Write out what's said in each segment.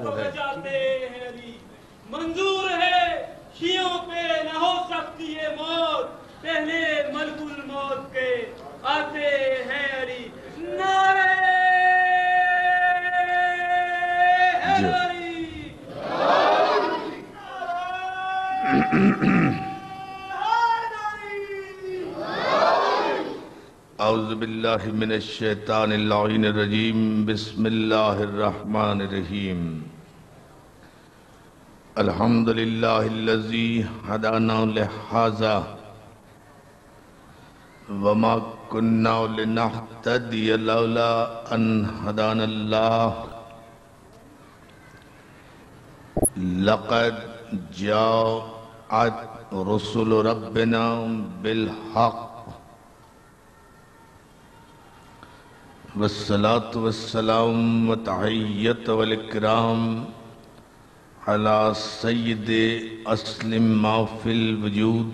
وہ ہے جاتے ہیں علی منظور ہے شیعوں پہ نہ ہو سکتی ہے موت پہلے ملک الموت کے آتے ہیں علی نعرہ حیدری اعوذ باللہ من الشیطان اللعین الرجیم بسم اللہ الرحمن الرحیم الحمدللہ الذی ہدانا لہذا وما کننا لنہتدی لولا ان ہدانا اللہ لقد جاءت رسل ربنا بالحق والصلاة والسلام والتحیت والاکرام علی سید اسلم ما فی الوجود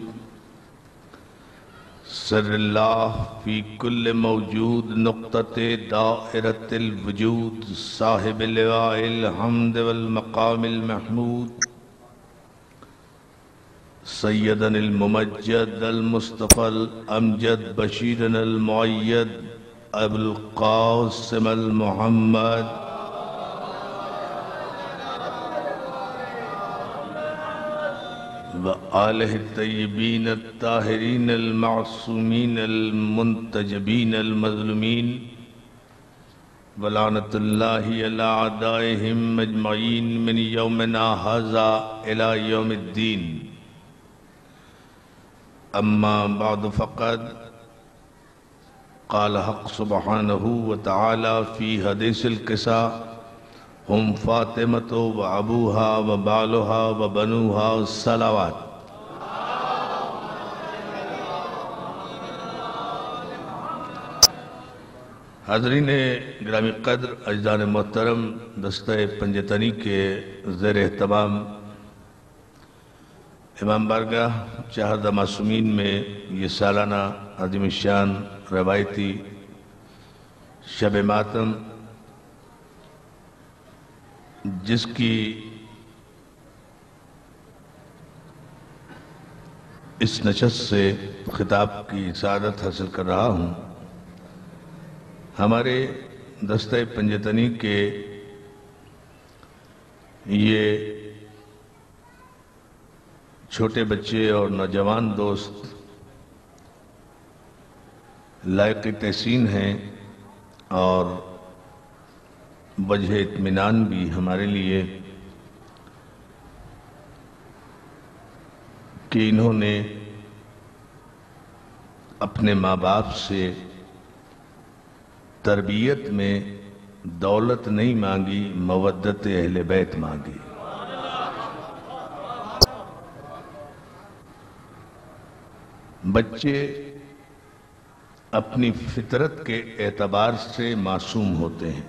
سر اللہ فی کل موجود نقطۃ دائرۃ الوجود صاحب لواء الحمد والمقام المحمود سیدنا الممجد المصطفى الامجد بشیرنا المعید ابو القاسم المحمد وآلہ الطیبین الطاہرین المعصومین المنتجبین المظلومین ولعنت اللہ علی اعدائہم اجمعین من یومنا ھذا الی یوم الدین اما بعد فقد قال حق سبحانہ وتعالی فی حدیث القصہ ہم فاطمۃ و ابوہا و بالہا و بنوہا صلوات حاضرین گرامی قدر اجزان محترم دستہ پنجتنی کے زیر اہتمام امام بارگاہ چہردہ معصومین میں یہ سالانہ عظیم الشان روایتی شب ماتم جس کی اس نشست سے خطاب کی سعادت حاصل کر رہا ہوں ہمارے دستہ پنجتنی کے یہ چھوٹے بچے اور نوجوان دوست لائق تحسین ہیں اور وجہ اطمینان بھی ہمارے لیے کہ انہوں نے اپنے ماں باپ سے تربیت میں دولت نہیں مانگی مودت اہل بیت مانگی بچے اپنی فطرت کے اعتبار سے معصوم ہوتے ہیں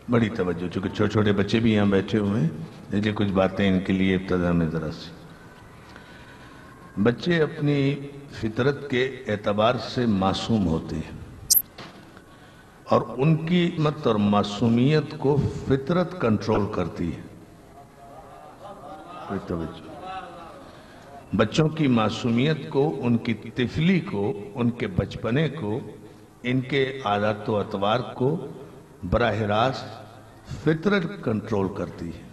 بڑی توجہ چونکہ چھوٹے چھوٹے بچے بھی یہاں بیٹھے ہوئے ہیں اس لیے کچھ باتیں ان کے لیے ابتدا میں ذرا سی بچے اپنی فطرت کے اعتبار سے معصوم ہوتے ہیں اور ان کی عصمت اور معصومیت کو فطرت کنٹرول کرتی ہے بڑی توجہ بچوں کی معصومیت کو ان کی طفلی کو ان کے بچپنے کو ان کے عادات و اطوار کو براہ راست فطرت کنٹرول کرتی ہے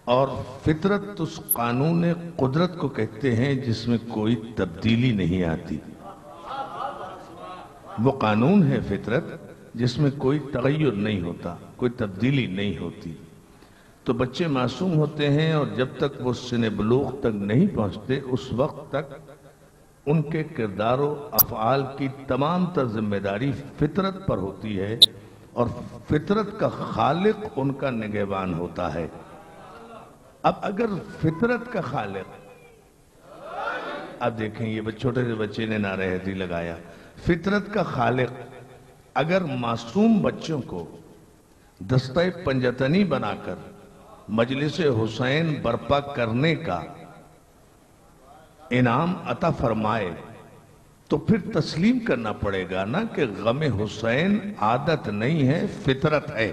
اور فطرت اس قانون قدرت کو کہتے ہیں جس میں کوئی تبدیلی نہیں آتی وہ قانون ہے فطرت جس میں کوئی تغیر نہیں ہوتا کوئی تبدیلی نہیں ہوتی تو بچے معصوم ہوتے ہیں اور جب تک وہ سن بلوغ تک نہیں پہنچتے اس وقت تک ان کے کردار و افعال کی تمام تر ذمہ داری فطرت پر ہوتی ہے اور فطرت کا خالق ان کا نگہبان ہوتا ہے اب اگر فطرت کا خالق اب دیکھیں یہ چھوٹے سے بچے نے نعرہ حیدری لگایا فطرت کا خالق اگر معصوم بچوں کو دستہ پنجتنی بنا کر مجلس حسین برپا کرنے کا انعام عطا فرمائے تو پھر تسلیم کرنا پڑے گا نا کہ غم حسین عادت نہیں ہے فطرت ہے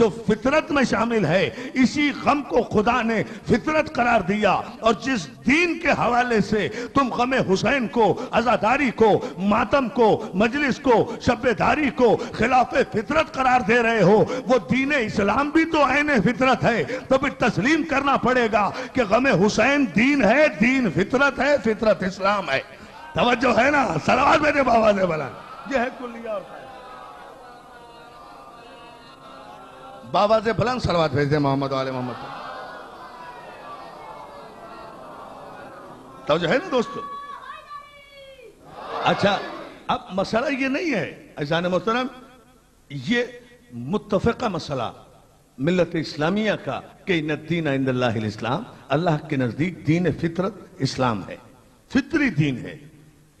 جو فطرت میں شامل ہے، اسی غم کو خدا نے فطرت قرار دیا، اور جس دین کے حوالے سے تم غم حسین کو، عزاداری کو، ماتم کو، مجلس کو، شبداری کو خلاف فطرت قرار دے رہے ہو، وہ دین اسلام بھی تو عین فطرت ہے۔ تو پھر تسلیم کرنا پڑے گا کہ غم حسین دین ہے، دین فطرت ہے، فطرت اسلام ہے۔ توجہ ہے نا؟ صلوات بھیجے بابا سے بلند، یہ ہے کلیہ اور قاعدہ۔ بابا سے بلند صلوات بھیج دے محمد والے محمد۔ توجہ ہے نا دوستو؟ اچھا، اب مسئلہ یہ نہیں ہے عزیزان محترم، یہ متفقہ مسئلہ ملت اسلامیہ کا کہ ان الدین عند اللہ الاسلام، اللہ کے نزدیک دین فطرت اسلام ہے، فطری دین ہے۔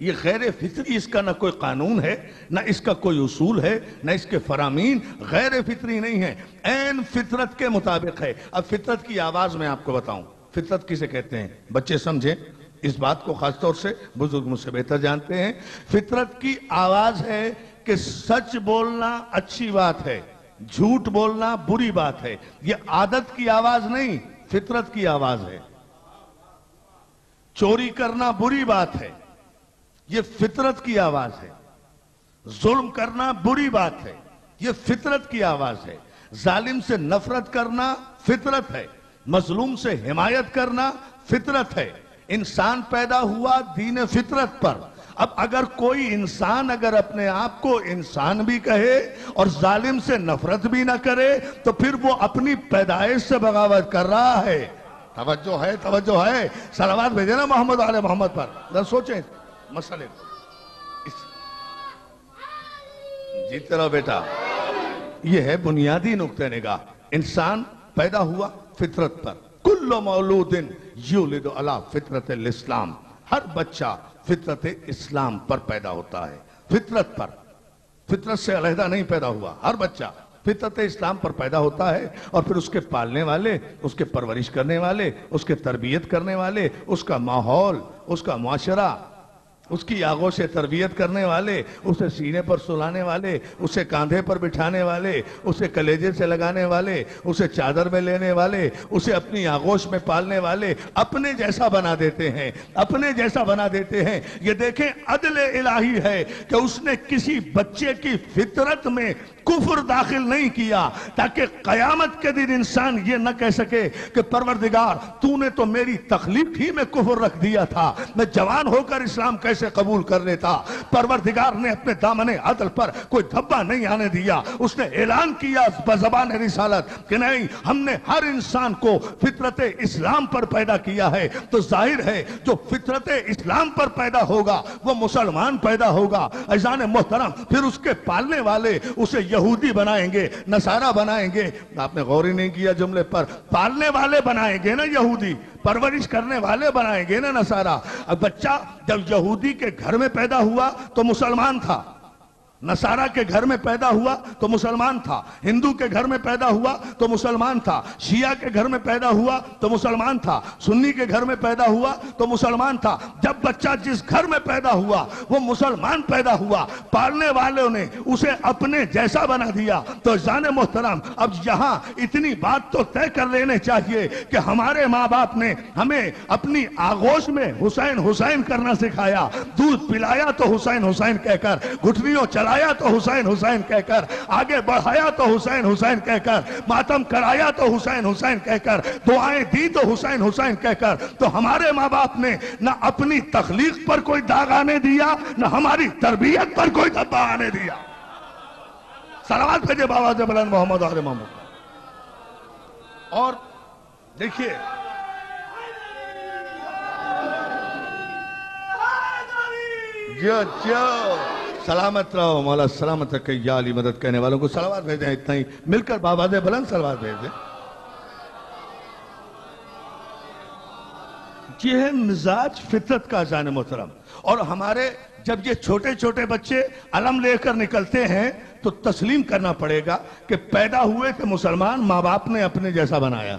یہ غیر فطری، اس کا نہ کوئی قانون ہے، نہ اس کا کوئی اصول ہے، نہ اس کے فرامین، غیر فطری نہیں ہے، عین فطرت کے مطابق ہے۔ اب فطرت کی آواز میں آپ کو بتاؤں، فطرت کسے کہتے ہیں؟ بچے سمجھیں اس بات کو، خاص طور سے بزرگ مجھ سے بہتر جانتے ہیں۔ فطرت کی آواز ہے کہ سچ بولنا اچھی بات ہے، جھوٹ بولنا بری بات ہے۔ یہ عادت کی آواز نہیں، فطرت کی آواز ہے۔ چوری کرنا بری بات ہے، یہ فطرت کی آواز ہے۔ ظلم کرنا بری بات ہے، یہ فطرت کی آواز ہے۔ ظالم سے نفرت کرنا فطرت ہے، مظلوم سے حمایت کرنا فطرت ہے۔ انسان پیدا ہوا دین فطرت پر۔ اب اگر کوئی انسان اگر اپنے آپ کو انسان بھی کہے اور ظالم سے نفرت بھی نہ کرے تو پھر وہ اپنی پیدائش سے بغاوت کر رہا ہے۔ توجہ ہے، توجہ ہے، صلوات بھیجے نا محمد علیہ محمد پر۔ ذرا سوچیں مسئلے کو۔ جیتے رہو بیٹا، یہ ہے بنیادی نقطہ نگاہ۔ انسان پیدا ہوا فطرت پر، کل مولود یولد علی فطرت الاسلام، ہر بچہ فطرت اسلام پر پیدا ہوتا ہے، فطرت پر، فطرت سے علیحدہ نہیں پیدا ہوا۔ ہر بچہ فطرت اسلام پر پیدا ہوتا ہے، اور پھر اس کے پالنے والے، اس کے پرورش کرنے والے، اس کے تربیت کرنے والے، اس کا ماحول، اس کا معاشرہ، اس کی آغوش سے تربیت کرنے والے، اسے سینے پر سلانے والے، اسے کاندھے پر بٹھانے والے، اسے کلیجے سے لگانے والے، اسے چادر میں لینے والے، اسے اپنی آغوش میں پالنے والے اپنے جیسا بنا دیتے ہیں، اپنے جیسا بنا دیتے ہیں۔ یہ دیکھیں عدل الہی ہے کہ اس نے کسی بچے کی فطرت میں کفر داخل نہیں کیا، تاکہ قیامت کے دن انسان یہ نہ کہہ سکے کہ پروردگار تو نے تو میری تخلیق ہی میں کفر رکھ دیا تھا، میں جوان ہو کر اسلام کیسے قبول کر لیتا۔ پروردگار نے اپنے دامن عدل پر کوئی دھبا نہیں آنے دیا، اس نے اعلان کیا بزبان رسالت کہ نہیں، ہم نے ہر انسان کو فطرت اسلام پر پیدا کیا ہے۔ تو ظاہر ہے جو فطرت اسلام پر پیدا ہوگا وہ مسلمان پیدا ہوگا۔ عزیزان محترم، پھر اس کے پالنے والے اسے یہودی بنائیں گے، نصارہ بنائیں گے۔ آپ نے غور ہی نہیں کیا جملے پر، پالنے والے بنائیں گے نا یہودی، پرورش کرنے والے بنائیں گے نا نصارہ۔ اب بچہ جب یہودی کے گھر میں پیدا ہوا تو مسلمان تھا، نصارہ کے گھر میں پیدا ہوا تو مسلمان تھا، ہندو کے گھر میں پیدا ہوا تو مسلمان تھا، شیعہ کے گھر میں پیدا ہوا تو مسلمان تھا، سنی کے گھر میں پیدا ہوا تو مسلمان تھا۔ جب بچہ جس گھر میں پیدا ہوا وہ مسلمان پیدا ہوا، پالنے والوں نے اسے اپنے جیسا بنا دیا۔ تو عزیزان محترم، اب یہاں اتنی بات تو طے کر لینے چاہیے کہ ہمارے ماں باپ نے ہمیں اپنی آغوش میں حسین حسین کرنا سکھایا، دودھ پلایا تو حسین حسین کہہ کر، گھٹنیوں چلا تو حسین حسین کہہ کر، آگے بڑھایا تو حسین حسین کہہ کر، ماتم کرایا تو حسین حسین کہہ کر، دعائیں دی تو حسین حسین کہہ کر۔ تو ہمارے ماں باپ نے نہ اپنی تخلیق پر کوئی داغ آنے دیا، نہ ہماری تربیت پر کوئی دھبا آنے دیا۔ صلوات بھیجے بابا سے بلند محمد علیہ محمد۔ اور دیکھیے جو سلامت رہو، مولا سلامت رکھے، یا علی مدد کہنے والوں کو صلوات بھیج دیں۔ اتنا ہی مل کر بابا سے بلند صلوات بھیج دیں۔ یہ ہے مزاج فطرت کا عزیزان محترم۔ اور ہمارے جب یہ چھوٹے چھوٹے بچے علم لے کر نکلتے ہیں تو تسلیم کرنا پڑے گا کہ پیدا ہوئے تھے مسلمان، ماں باپ نے اپنے جیسا بنایا۔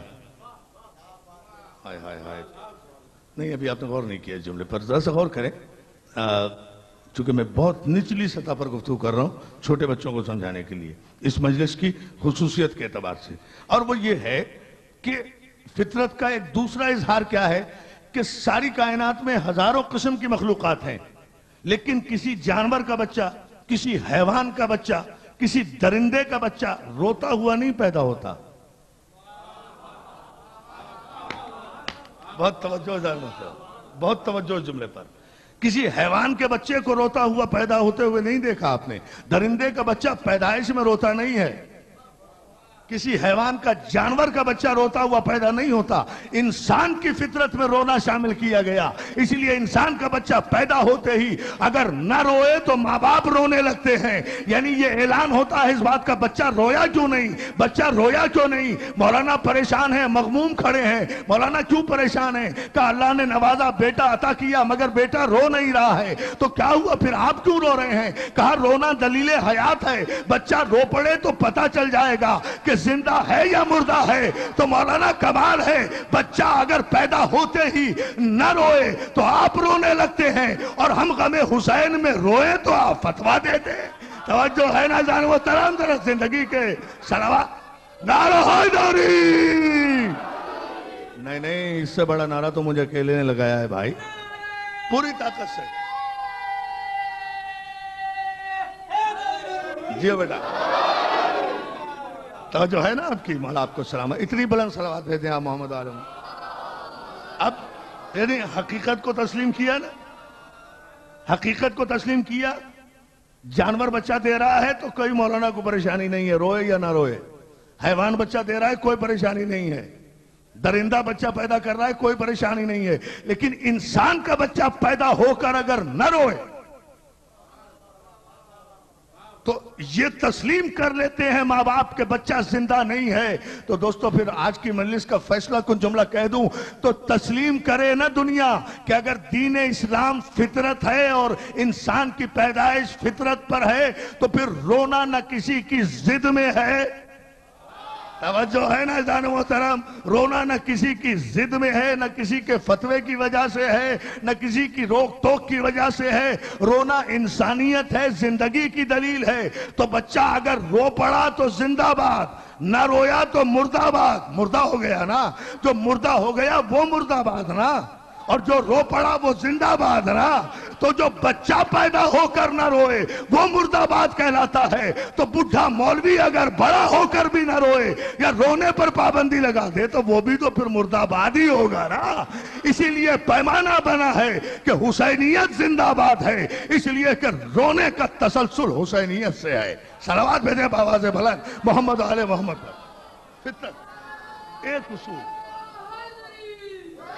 نہیں، ابھی آپ نے غور نہیں کیا جملے پر، ذرا سا غور کریں۔ چونکہ میں بہت نچلی سطح پر گفتگو کر رہا ہوں چھوٹے بچوں کو سمجھانے کے لیے اس مجلس کی خصوصیت کے اعتبار سے، اور وہ یہ ہے کہ فطرت کا ایک دوسرا اظہار کیا ہے کہ ساری کائنات میں ہزاروں قسم کی مخلوقات ہیں، لیکن کسی جانور کا بچہ، کسی حیوان کا بچہ، کسی درندے کا بچہ روتا ہوا نہیں پیدا ہوتا۔ بہت توجہ اس جملے پر۔ کسی حیوان کے بچے کو روتا ہوا پیدا ہوتے ہوئے نہیں دیکھا آپ نے، درندے کا بچہ پیدائش میں روتا نہیں ہے، کسی حیوان کا، جانور کا بچہ روتا ہوا پیدا نہیں ہوتا۔ انسان کی فطرت میں رونا شامل کیا گیا، اس لیے انسان کا بچہ پیدا ہوتے ہی اگر نہ روئے تو ماں باپ رونے لگتے ہیں، یعنی یہ اعلان ہوتا ہے اس بات کا، بچہ رویا کیوں نہیں، بچہ رویا کیوں نہیں۔ مولانا پریشان ہیں، مغموم کھڑے ہیں، مولانا کیوں پریشان ہیں؟ کہا اللہ نے نوازا، بیٹا عطا کیا، مگر بیٹا رو نہیں رہا ہے، تو کیا ہوا پھر آپ کیوں رو رہے ہیں؟ کہا رونا دلیل حیات ہے، بچہ رو پڑے تو پتہ چل جائے گا کہ زندہ ہے یا مردہ ہے۔ تو مولانا کمال ہے، بچہ اگر پیدا ہوتے ہی نہ روئے تو آپ رونے لگتے ہیں، اور ہم غم حسین میں روئے تو آپ فتویٰ دیتے ہیں۔ توجہ ہے نا جان محترم، ذرا زندگی کے صلوات، نعرہ حیدری۔ نہیں، اس سے بڑا نعرہ تو مجھے اکیلے نے لگایا ہے بھائی، پوری طاقت سے۔ جی بیٹا، توجہ ہے نا آپ کی، مولا آپ کو سلام ہے، اتنی بلند صلوات بھیجیں آپ محمد عالم۔ اب یعنی حقیقت کو تسلیم کیا نا، حقیقت کو تسلیم کیا۔ جانور بچہ دے رہا ہے تو کوئی مولانا کو پریشانی نہیں ہے، روئے یا نہ روئے۔ حیوان بچہ دے رہا ہے، کوئی پریشانی نہیں ہے۔ درندہ بچہ پیدا کر رہا ہے، کوئی پریشانی نہیں ہے، لیکن انسان کا بچہ پیدا ہو کر اگر نہ روئے تو یہ تسلیم کر لیتے ہیں ماں باپ کے بچہ زندہ نہیں ہے۔ تو دوستو پھر آج کی مجلس کا فیصلہ کن جملہ کہہ دوں تو تسلیم کرے نا دنیا کہ اگر دین اسلام فطرت ہے اور انسان کی پیدائش فطرت پر ہے تو پھر رونا نہ کسی کی ضد میں ہے۔ توجہ ہے نا جان محترم، رونا نہ کسی کی ضد میں ہے، نہ کسی کے فتوے کی وجہ سے ہے، نہ کسی کی روک ٹوک کی وجہ سے ہے، رونا انسانیت ہے، زندگی کی دلیل ہے۔ تو بچہ اگر رو پڑا تو زندہ باد، نہ رویا تو مردہ باد، مردہ ہو گیا نا، جو مردہ ہو گیا وہ مردہ باد نا، اور جو رو پڑا وہ زندہ باد نا۔ تو جو بچہ پیدا ہو کر نہ روئے وہ مردہ باد کہلاتا ہے۔ تو بڈھا مولوی اگر بڑا ہو کر بھی نہ روئے یا رونے پر پابندی لگا دے تو وہ بھی تو پھر مردہ باد ہی ہوگا نا۔ اسی لیے پیمانہ بنا ہے کہ حسینیت زندہ باد ہے، اس لیے کہ رونے کا تسلسل حسینیت سے ہے۔ صلوات بھیجیں بآواز بلند محمد آل محمد پر۔ فطرت ایک اصول،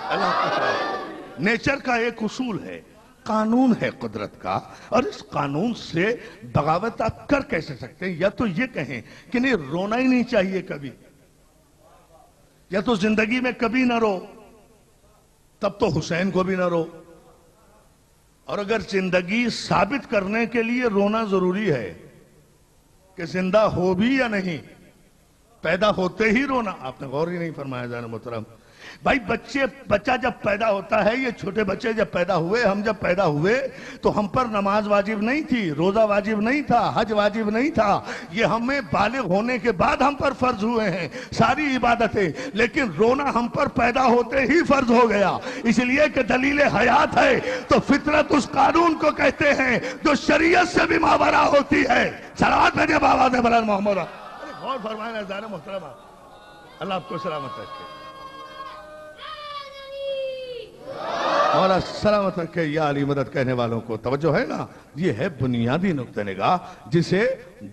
اللہ کا نیچر کا ایک اصول ہے، قانون ہے قدرت کا، اور اس قانون سے بغاوت آپ کر کیسے سکتے ہیں؟ یا تو یہ کہیں کہ نہیں رونا ہی نہیں چاہیے کبھی، یا تو زندگی میں کبھی نہ رو، تب تو حسین کو بھی نہ رو۔ اور اگر زندگی ثابت کرنے کے لیے رونا ضروری ہے کہ زندہ ہو بھی یا نہیں، پیدا ہوتے ہی رونا، آپ نے غور ہی نہیں فرمایا جان محترم۔ بھائی بچہ جب پیدا ہوتا ہے، یہ چھوٹے بچے جب پیدا ہوئے، ہم جب پیدا ہوئے تو ہم پر نماز واجب نہیں تھی، روزہ واجب نہیں تھا، حج واجب نہیں تھا، یہ ہمیں بالغ ہونے کے بعد ہم پر فرض ہوئے ہیں ساری عبادتیں، لیکن رونا ہم پر پیدا ہوتے ہی فرض ہو گیا، اس لیے کہ دلیل حیات ہے۔ تو فطرت اس قانون کو کہتے ہیں جو شریعت سے بھی ماورا ہوتی ہے۔ صلوات بھیجیں بآواز بلند محمد۔ غور فرمائیں عزیزان محترمہ، اللہ آپ کو سلامت رکھے، مولا سلامت رکھے، یا علی مدد کہنے والوں کو توجہ ہے نا۔ یہ ہے بنیادی نقطہ نگاہ جسے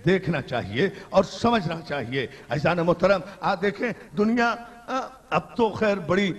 دیکھنا چاہیے اور سمجھنا چاہیے۔ عزیزان محترم آپ دیکھیں، دنیا اب تو خیر بڑی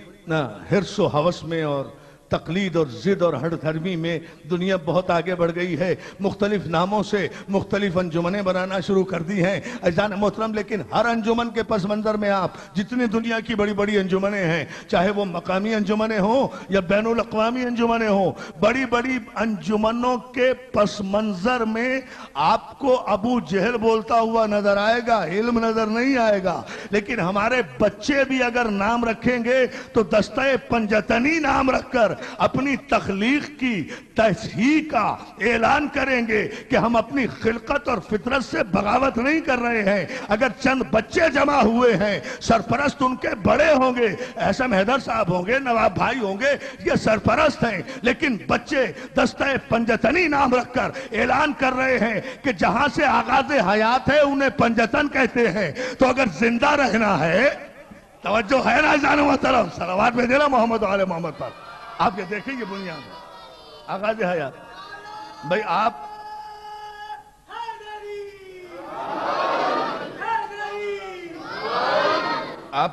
حرص و ہوس میں اور تقلید اور ضد اور ہٹ دھرمی میں دنیا بہت آگے بڑھ گئی ہے، مختلف ناموں سے مختلف انجمنیں بنانا شروع کر دی ہیں عزیزان محترم، لیکن ہر انجمن کے پس منظر میں آپ جتنی دنیا کی بڑی بڑی انجمنیں ہیں، چاہے وہ مقامی انجمنیں ہوں یا بین الاقوامی انجمنیں ہوں، بڑی بڑی انجمنوں کے پس منظر میں آپ کو ابو جہل بولتا ہوا نظر آئے گا، علم نظر نہیں آئے گا، لیکن ہمارے بچے بھی اگر نام رکھیں گے تو دستہ پنجتنی نام رکھ کر اپنی تخلیق کی تصحیح کا اعلان کریں گے کہ ہم اپنی خلقت اور فطرت سے بغاوت نہیں کر رہے ہیں. اگر چند بچے جمع ہوئے ہیں، سرپرست ان کے بڑے ہوں گے، احسن حیدر صاحب ہوں گے، نواب بھائی ہوں گے، یہ سرپرست ہیں، لیکن بچے دستہ پنجتنی نام رکھ کر اعلان کر رہے ہیں کہ جہاں سے آغاز حیات ہے انہیں پنجتن کہتے ہیں. تو اگر زندہ رہنا ہے، توجہ ہے نا جان محترم، صلوات بھیجے نا محمد و آل محمد پر. آپ یہ دیکھیں یہ بنیاد ہے آغاز حیات. بھئی آپ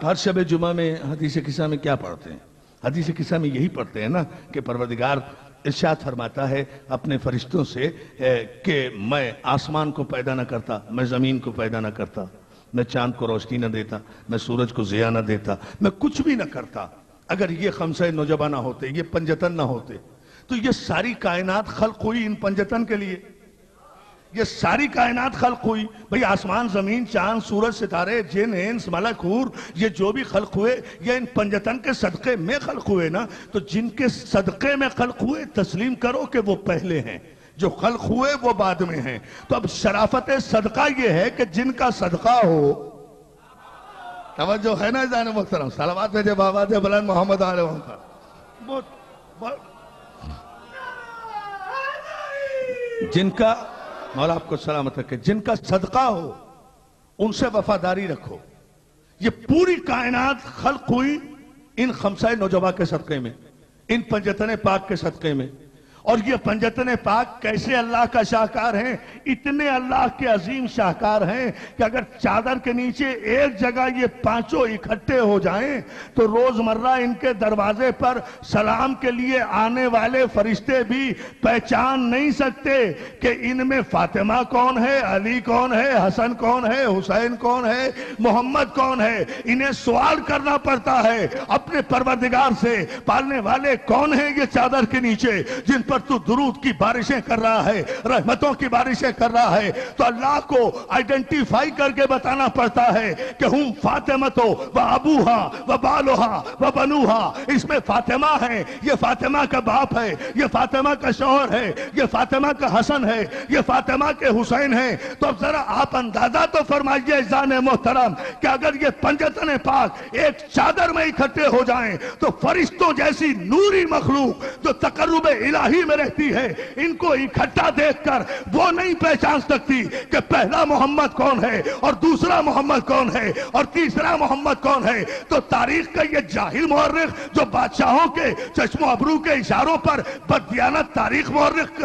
ہر شب جمعہ میں حدیث قصہ میں کیا پڑھتے ہیں؟ حدیث قصہ میں یہی پڑھتے ہیں نا کہ پروردگار ارشاد فرماتا ہے اپنے فرشتوں سے کہ میں آسمان کو پیدا نہ کرتا، میں زمین کو پیدا نہ کرتا، میں چاند کو روشنی نہ دیتا، میں سورج کو ضیاء نہ دیتا، میں کچھ بھی نہ کرتا اگر یہ خمسہ نجبہ نہ ہوتے، یہ پنجتن نہ ہوتے. تو یہ ساری کائنات خلق ہوئی ان پنجتن کے لیے. یہ ساری کائنات خلق ہوئی. بھئی آسمان، زمین، چاند، سورج، ستارے، جن، انس، ملک، حور، یہ جو بھی خلق ہوئے یہ ان پنجتن کے صدقے میں خلق ہوئے نا. تو جن کے صدقے میں خلق ہوئے تسلیم کرو کہ وہ پہلے ہیں، جو خلق ہوئے وہ بعد میں ہیں. تو اب شرافت صدقہ یہ ہے کہ جن کا صدقہ ہو. توجہ ہے نا جان محترم، صلوات بھیجے بابا دے بلند محمد علیہ وسلم. جن کا مولا آپ کو سلامت رکھے، جن کا صدقہ ہو ان سے وفاداری رکھو. یہ پوری کائنات خلق ہوئی ان خمسہ نجبہ کے صدقے میں، ان پنجتن پاک کے صدقے میں. اور یہ پنجتن پاک کیسے اللہ کا شاہکار ہیں؟ اتنے اللہ کے عظیم شاہکار ہیں کہ اگر چادر کے نیچے ایک جگہ یہ پانچوں اکٹھے ہو جائیں تو روزمرہ ان کے دروازے پر سلام کے لیے آنے والے فرشتے بھی پہچان نہیں سکتے کہ ان میں فاطمہ کون ہے، علی کون ہے، حسن کون ہے، حسین کون ہے، محمد کون ہے. انہیں سوال کرنا پڑتا ہے اپنے پروردگار سے، پالنے والے کون ہیں یہ چادر کے نیچے جن پر تو درود کی بارشیں کر رہا ہے، رحمتوں کی بارشیں کر رہا ہے. تو اللہ کو آئیڈنٹیفائی کر کے بتانا پڑتا ہے کہ ہم فاطمہ و ابوہا و بالوہا و بنوہا. اس میں فاطمہ ہے، یہ فاطمہ کا باپ ہے، یہ فاطمہ کا شوہر ہے، یہ فاطمہ کا حسن ہے، یہ فاطمہ کے حسین ہے. تو اب ذرا آپ اندازہ تو فرمائیے جان محترم کہ اگر یہ پنجتن پاک ایک چادر میں اکٹھے ہو جائیں تو فرشتوں جیسی نوری مخلوق جو تقرب الہی میں رہتی ہے، ان کو اکٹھا دیکھ کر وہ نہیں پہچان سکتی کہ پہلا محمد کون ہے اور دوسرا محمد کون ہے اور تیسرا محمد کون ہے. تو تاریخ کا یہ جاہل مورخ جو بادشاہوں کے چشم و ابرو کے اشاروں پر بددیانت تاریخ مورخ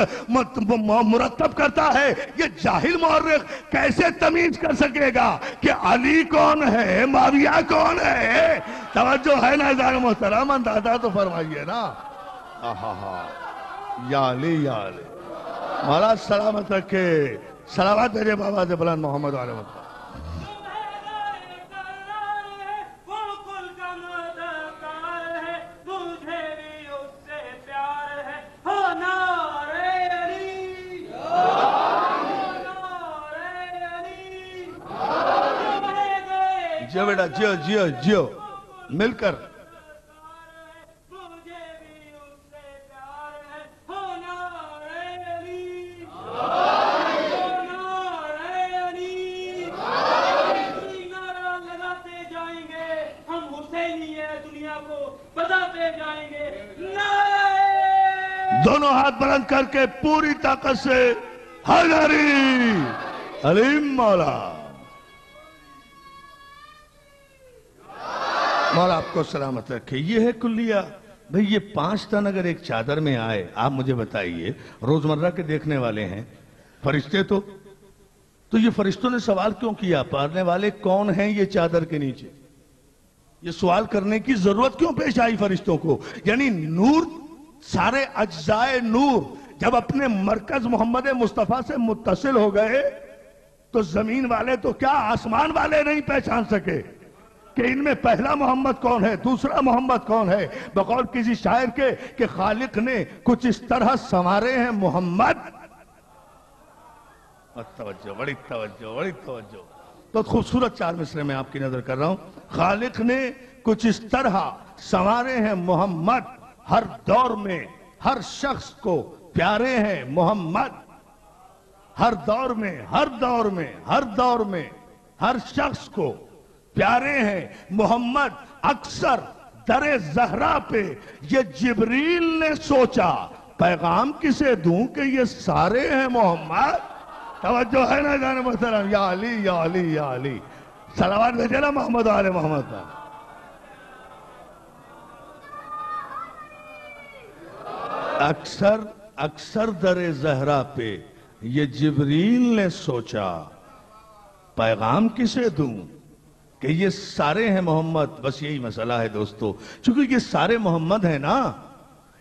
مرتب کرتا ہے، یہ جاہل مورخ کیسے تمیز کر سکے گا کہ علی کون ہے، معاویہ کون ہے؟ توجہ ہے نا عزیزان محترم، اندازہ تو فرمائیے نا. یا علی یا علی. مولا سلامت رکھے، صلوات بھیجے بابا سے بلند محمد علیہ وسلم. جیو بیٹا جیو جیو جیو مل کر. دونوں ہاتھ بلند کر کے پوری طاقت سے حیدری علیم مولا. مولا آپ کو سلامت رکھے. یہ ہے کلیہ. بھئی یہ 5 تن اگر ایک چادر میں آئے، آپ مجھے بتائیے، روزمرہ کے دیکھنے والے ہیں فرشتے تو یہ فرشتوں نے سوال کیوں کیا؟ پالنے والے کون ہیں یہ چادر کے نیچے؟ یہ سوال کرنے کی ضرورت کیوں پیش آئی فرشتوں کو؟ یعنی نور، سارے اجزائے نور جب اپنے مرکز محمد مصطفیٰ سے متصل ہو گئے تو زمین والے تو کیا آسمان والے نہیں پہچان سکے کہ ان میں پہلا محمد کون ہے، دوسرا محمد کون ہے. بقول کسی شاعر کے کہ خالق نے کچھ اس طرح سنوارے ہیں محمد. توجہ، بڑی توجہ، بڑی توجہ. تو خوبصورت 4 مصرے میں آپ کی نظر کر رہا ہوں. خالق نے کچھ اس طرح سنوارے ہیں محمد ہر دور میں ہر شخص کو پیارے ہیں محمد. ہر دور میں ہر دور میں ہر دور میں ہر شخص کو پیارے ہیں محمد. اکثر در زہرا پہ یہ جبریل نے سوچا پیغام کسے دوں کہ یہ سارے ہیں محمد. توجہ ہے نا جان محترم. یا علی یا علی یا علی. صلوات بھیجے نا محمد آل محمد پر. اکثر در زہرا پہ یہ جبریل نے سوچا پیغام کسے دوں کہ یہ سارے ہیں محمد. بس یہی مسئلہ ہے دوستو, چونکہ یہ سارے محمد ہیں نا,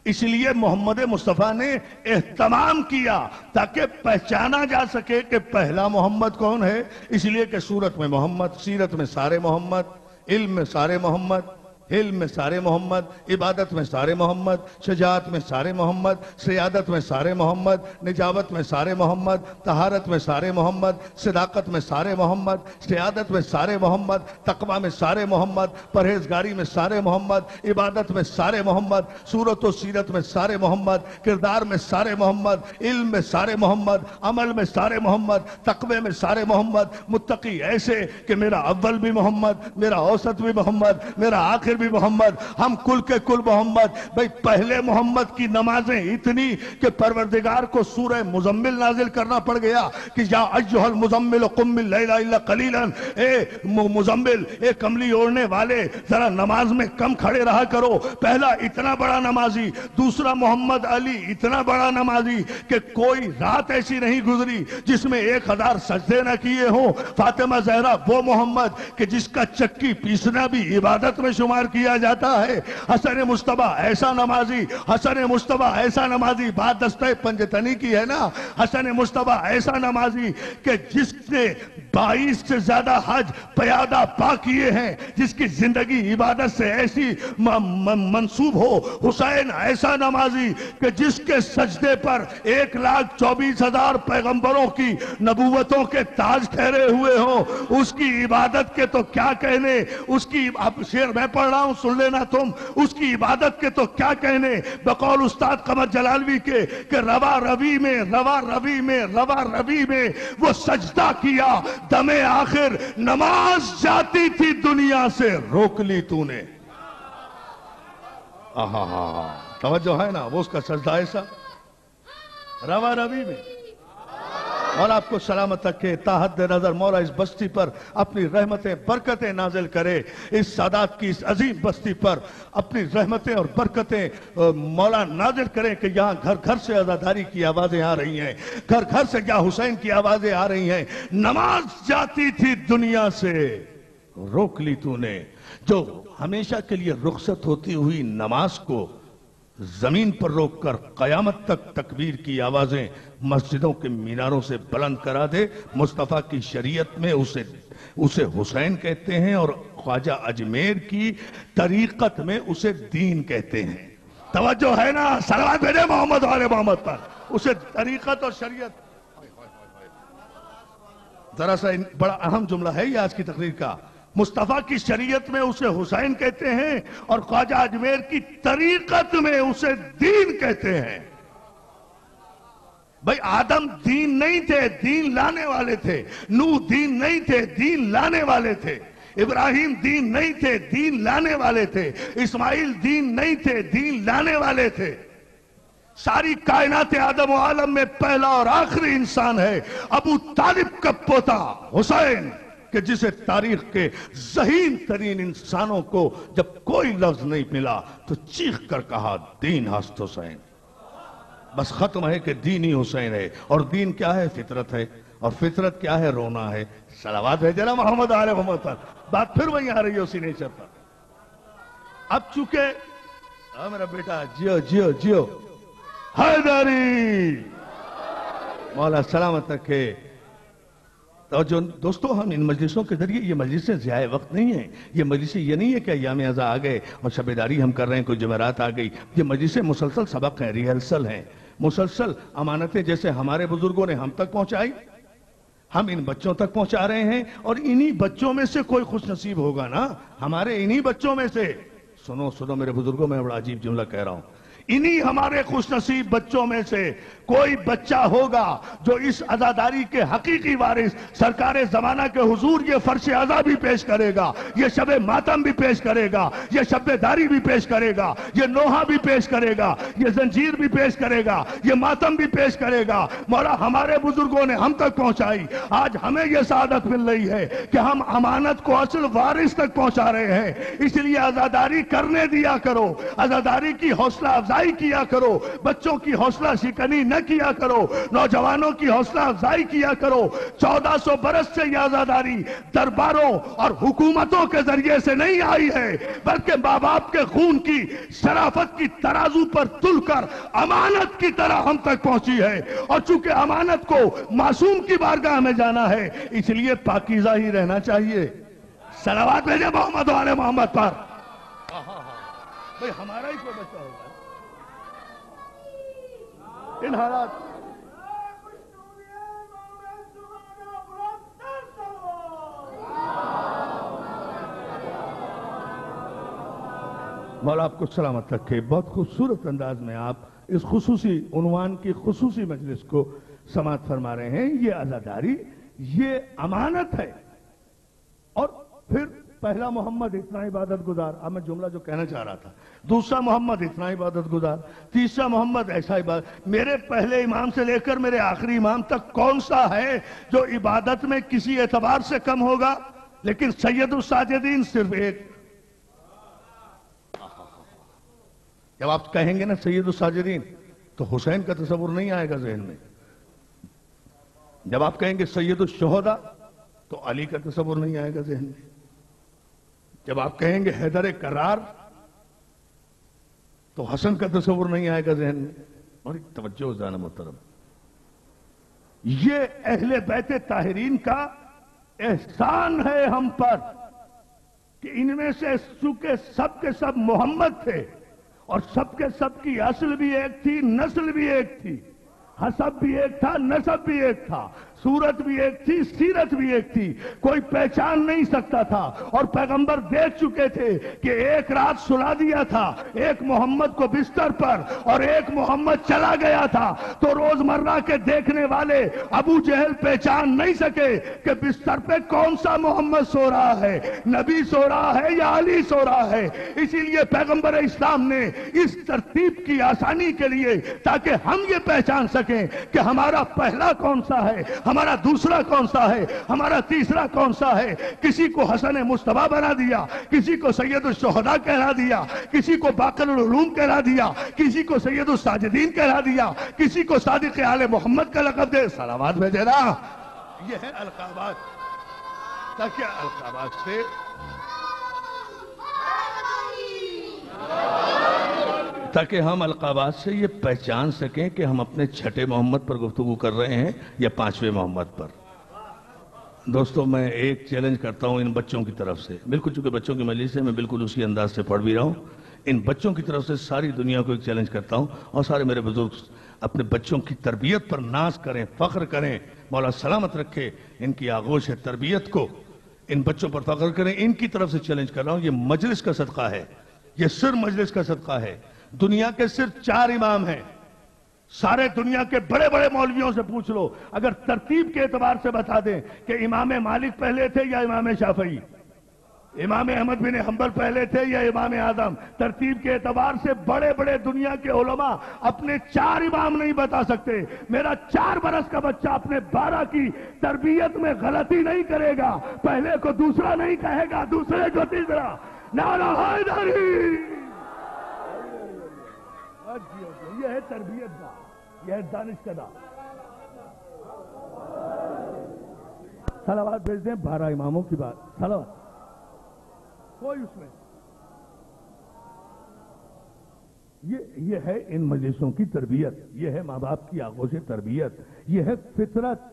اس لیے محمد مصطفیٰ نے اہتمام کیا تاکہ پہچانا جا سکے کہ پہلا محمد کون ہے. اس لیے کہ صورت میں محمد, سیرت میں سارے محمد, علم میں سارے محمد, علم میں سارے محمد, عبادت میں سارے محمد, شجاعت میں سارے محمد, سیادت میں سارے محمد, نجابت میں سارے محمد, طہارت میں سارے محمد, صداقت میں سارے محمد, سیادت میں سارے محمد, تقوی میں سارے محمد, پرہیزگاری میں سارے محمد, عبادت میں سارے محمد, صورت و سیرت میں سارے محمد, کردار میں سارے محمد, علم میں سارے محمد, عمل میں سارے محمد, تقوی میں سارے محمد, متقی ایسے کہ میرا اول بھی محمد, میرا اوسط بھی محمد, میرا آخر بھی محمد, ہم کل کے کل محمد. بھئی پہلے محمد کی نمازیں اتنی کہ پروردگار کو سورہ مزمل نازل کرنا پڑ گیا کہ یا ایھا المزمل قم اللیل الا قلیلا. اے مزمل, اے کملی اوڑھنے والے, ذرا نماز میں کم کھڑے رہا کرو. پہلا اتنا بڑا نمازی, دوسرا محمد علی اتنا بڑا نمازی کہ کوئی رات ایسی نہیں گزری جس میں 1000 سجدے نہ کیے ہوں. فاطمہ زہرا وہ محمد کہ جس کا چکی پیسنا بھی عبادت میں شمار کیا جاتا ہے. حسن مصطفیٰ ایسا نمازی, حسن مصطفیٰ ایسا نمازی, بات دستہ پنجتنی کی ہے نا. حسن مصطفیٰ ایسا نمازی کہ جس نے 22 سے زیادہ حج پیادہ پا کیے ہیں, جس کی زندگی عبادت سے ایسی منسوب ہو. حسین ایسا نمازی کہ جس کے سجدے پر 1,24,000 پیغمبروں کی نبوتوں کے تاج ٹھہرے ہوئے ہوں. اس کی عبادت کے تو کیا کہنے, اس کی شعر میں پڑھ رہا ہوں سن لینا تم, اس کی عبادت کے تو کیا کہنے. بقول استاد قمر جلالوی کے کہ روا روی میں وہ سجدہ کیا, دم آخر نماز جاتی تھی دنیا سے, روک لی تو نے. توجہ ہے نا, وہ اس کا سجدہ ایسا روا روی میں. مولا آپ کو سلامت رکھے, تا حد نظر مولا اس بستی پر اپنی رحمتیں برکتیں نازل کرے. اس سادات کی اس عظیم بستی پر اپنی رحمتیں اور برکتیں مولا نازل کریں کہ یہاں گھر گھر سے عزاداری کی آوازیں آ رہی ہیں, گھر گھر سے یا حسین کی آوازیں آ رہی ہیں. نماز جاتی تھی دنیا سے, روک لی تو نے. جو ہمیشہ کے لیے رخصت ہوتی ہوئی نماز کو زمین پر روک کر قیامت تک تکبیر کی آوازیں مسجدوں کے میناروں سے بلند کرا دے. مصطفیٰ کی شریعت میں اسے حسین کہتے ہیں, اور خواجہ اجمیر کی طریقت میں اسے دین کہتے ہیں. توجہ ہے نا, صلوات بھیجے محمد آل محمد پر. اسے طریقت اور شریعت. ذرا سا بڑا اہم جملہ ہے یہ آج کی تقریر کا. مصطفیٰ کی شریعت میں اسے حسین کہتے ہیں, اور خواجہ اجمیر کی طریقت میں اسے دین کہتے ہیں. بھئی آدم دین نہیں تھے, دین لانے والے تھے. نوح دین نہیں تھے, دین لانے والے تھے. ابراہیم دین نہیں تھے, دین لانے والے تھے. اسماعیل دین نہیں تھے, دین لانے والے تھے. ساری کائنات آدم و عالم میں پہلا اور آخری انسان ہے ابو طالب کا پوتا حسین, کہ جسے تاریخ کے ذہین ترین انسانوں کو جب کوئی لفظ نہیں ملا تو چیخ کر کہا دین ہست حسین. بس ختم ہے کہ دین ہی حسین ہے. اور دین کیا ہے؟ فطرت ہے. اور فطرت کیا ہے؟ رونا ہے. صلوات ہے جناب محمد آل محمد پر. بات پھر وہیں آ رہی ہے اسی نیچر پر. اب چونکہ میرا بیٹا جیو جیو جیو حیدری, مولا سلامت رکھے. اور جو دوستو, ہم ان مجلسوں کے ذریعے, یہ مجلسیں ضیاء وقت نہیں ہیں. یہ مجلسیں یہ نہیں ہے کہ ایام ازا آ گئے اور شبیداری ہم کر رہے ہیں, کوئی جمعرات آ گئی. یہ مجلسیں مسلسل سبق ہیں, ریہرسل ہیں, مسلسل امانتیں جیسے ہمارے بزرگوں نے ہم تک پہنچائی, ہم ان بچوں تک پہنچا رہے ہیں. اور انہی بچوں میں سے کوئی خوش نصیب ہوگا نا, ہمارے انہی بچوں میں سے. سنو میرے بزرگوں, میں بڑا عجیب جملہ کہہ رہا ہوں. انہی ہمارے خوش نصیب بچوں میں سے کوئی بچہ ہوگا جو اس عزاداری کے حقیقی وارث سرکار زمانہ کے حضور یہ فرش عزا بھی پیش کرے گا، یہ شب ماتم بھی پیش کرے گا، یہ شب داری بھی پیش کرے گا، یہ نوحہ بھی پیش کرے گا، یہ زنجیر بھی پیش کرے گا، یہ ماتم بھی پیش کرے گا۔ مولا ہمارے بزرگوں نے ہم تک پہنچائی، آج ہمیں یہ سعادت مل رہی ہے کہ ہم امانت کو اصل وارث تک پہنچا رہے ہیں۔ اس لیے عزاداری کرنے دیا کرو، عزاداری کی حوصلہ افزائی کیا کرو، بچوں کی حوصلہ شکنی نہ کیا کرو، نوجوانوں کی حوصلہ افزائی کیا کرو۔ 1400 برس سے یہ عزاداری درباروں اور حکومتوں کے ذریعے سے نہیں آئی ہے، بلکہ ماں باپ کے خون کی شرافت کی ترازو پر تل کر امانت کی طرح ہم تک پہنچی ہے۔ اور چونکہ امانت کو معصوم کی بارگاہ میں جانا ہے، اس لیے پاکیزہ ہی رہنا چاہیے۔ صلوات بھیجے محمد و آل محمد پر۔ بھئی ہمارا ہی کوئی بچہ ہوگا ان حالات۔ مولا آپ کو سلامت رکھے۔ بہت خوبصورت انداز میں آپ اس خصوصی عنوان کی خصوصی مجلس کو سماعت فرما رہے ہیں۔ یہ عزاداری، یہ امانت ہے۔ اور پھر پہلا محمد اتنا عبادت گزار، اب میں جملہ جو کہنا چاہ رہا تھا، دوسرا محمد اتنا عبادت گزار، تیسرا محمد ایسا عبادت۔ میرے پہلے امام سے لے کر میرے آخری امام تک کون سا ہے جو عبادت میں کسی اعتبار سے کم ہوگا؟ لیکن سید الساجدین صرف ایک۔ جب آپ کہیں گے نا سید الساجدین تو حسین کا تصور نہیں آئے گا ذہن میں۔ جب آپ کہیں گے سید الشہداء تو علی کا تصور نہیں آئے گا ذہن میں۔ جب آپ کہیں گے حیدر کرار تو حسن کا تصور نہیں آئے گا ذہن میں۔ اور توجہ زانہ محترم، یہ اہل بیت طاہرین کا احسان ہے ہم پر کہ ان میں سے چونکہ سب کے سب محمد تھے اور سب کے سب کی اصل بھی ایک تھی، نسل بھی ایک تھی، حسب بھی ایک تھا، نسب بھی ایک تھا، صورت بھی ایک تھی، سیرت بھی ایک تھی، کوئی پہچان نہیں سکتا تھا۔ اور پیغمبر دیکھ چکے تھے کہ ایک رات سلا دیا تھا ایک محمد کو بستر پر اور ایک محمد چلا گیا تھا، تو روزمرہ کے دیکھنے والے ابو جہل پہچان نہیں سکے کہ بستر پہ کون سا محمد سو رہا ہے، نبی سو رہا ہے یا علی سو رہا ہے۔ اسی لیے پیغمبر اسلام نے اس ترتیب کی آسانی کے لیے، تاکہ ہم یہ پہچان سکیں کہ ہمارا پہلا کون سا ہے، ہمارا دوسرا کون سا ہے، ہمارا تیسرا کون سا ہے۔ کسی کو حسن مصطفیٰ بنا دیا، کسی کو سید الشہداء کہلا دیا، کسی کو باقر العلوم کہلا دیا، کسی کو سید الساجدین کہلا دیا، کسی کو صادق آل محمد کا لقب دے۔ صلوات بھیجے نا۔ یہ ہے القابات، تاکہ القابات سے ہم القابات سے یہ پہچان سکیں کہ ہم اپنے چھٹے محمد پر گفتگو کر رہے ہیں یا پانچویں محمد پر۔ دوستو، میں ایک چیلنج کرتا ہوں ان بچوں کی طرف سے، بالکل چونکہ بچوں کی مجلس ہے، میں بالکل اسی انداز سے پڑھ بھی رہا ہوں۔ ان بچوں کی طرف سے ساری دنیا کو ایک چیلنج کرتا ہوں، اور سارے میرے بزرگ اپنے بچوں کی تربیت پر ناز کریں، فخر کریں، مولا سلامت رکھے ان کی آغوش ہے تربیت کو، ان بچوں پر فخر کریں۔ ان کی طرف سے چیلنج کر رہا ہوں، یہ مجلس کا صدقہ ہے، یہ صرف مجلس کا صدقہ ہے۔ دنیا کے صرف 4 امام ہیں، سارے دنیا کے بڑے بڑے مولویوں سے پوچھ لو، اگر ترتیب کے اعتبار سے بتا دیں کہ امام مالک پہلے تھے یا امام شافعی، امام احمد بن حنبل پہلے تھے یا امام اعظم، ترتیب کے اعتبار سے بڑے بڑے دنیا کے علماء اپنے 4 امام نہیں بتا سکتے۔ میرا 4 برس کا بچہ اپنے 12 کی تربیت میں غلطی نہیں کرے گا، پہلے کو دوسرا نہیں کہے گا، دوسرے کو تیسرا۔ نعرہ حیدری! یہ ہے تربیت کا، یہ ہے دانش کا دا۔ صلوات بھیج دیں 12 اماموں کی بات، صلوات کوئی اس میں۔ یہ ہے ان مجلسوں کی تربیت، یہ ہے ماں باپ کی آغوش تربیت، یہ ہے فطرت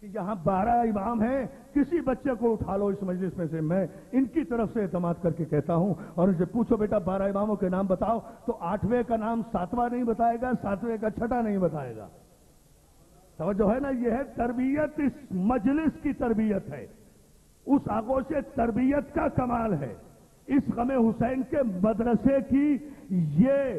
کہ یہاں 12 امام ہیں، کسی بچے کو اٹھا لو اس مجلس میں سے، میں ان کی طرف سے اعتماد کر کے کہتا ہوں، اور ان سے پوچھو بیٹا 12 اماموں کے نام بتاؤ، تو 8ویں کا نام 7واں نہیں بتائے گا، 7ویں کا 6واں نہیں بتائے گا۔ توجہ ہے نا؟ یہ ہے تربیت، اس مجلس کی تربیت ہے، اس آغوش تربیت کا کمال ہے، اس غم حسین کے مدرسے کی یہ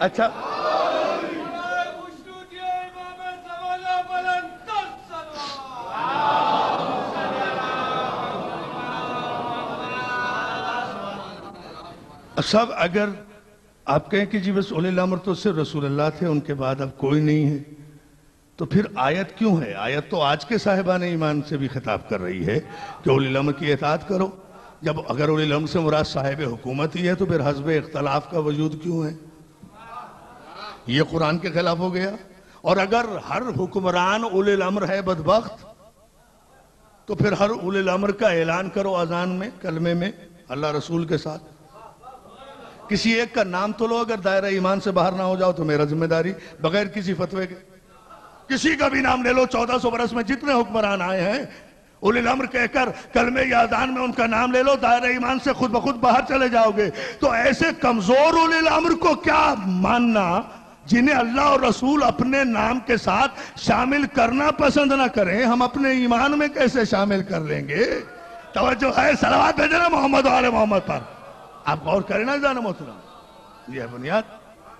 اچھا صاحب اگر آپ کہیں کہ جی بس اولی الامر تو صرف رسول اللہ تھے، ان کے بعد اب کوئی نہیں ہے، تو پھر آیت کیوں ہے؟ آیت تو آج کے صاحبان ایمان سے بھی خطاب کر رہی ہے کہ اولی الامر کی اطاعت کرو۔ جب اگر اولی الامر سے مراد صاحب حکومت ہی ہے تو پھر حزب اختلاف کا وجود کیوں ہے؟ یہ قرآن کے خلاف ہو گیا۔ اور اگر ہر حکمران اولی الامر ہے بدبخت، تو پھر ہر اولی الامر کا اعلان کرو اذان میں، کلمے میں، اللہ رسول کے ساتھ۔ کسی ایک کا نام تو لو، اگر دائرہ ایمان سے باہر نہ ہو جاؤ تو میرا ذمہ داری، بغیر کسی فتوے کے کسی کا بھی نام لے لو۔ 1400 برس میں جتنے حکمران آئے ہیں، اولی الامر کہہ کر کلمے یا اذان میں ان کا نام لے لو، دائرہ ایمان سے خود بخود باہر چلے جاؤ گے۔ تو ایسے کمزور اولی الامر کو کیا ماننا جنہیں اللہ اور رسول اپنے نام کے ساتھ شامل کرنا پسند نہ کریں، ہم اپنے ایمان میں کیسے شامل کر لیں گے؟ توجہ ہے، صلوات بھیجیں نا محمد و آل محمد پر۔ آپ غور کریں نا جان محترم، یہ ہے بنیاد،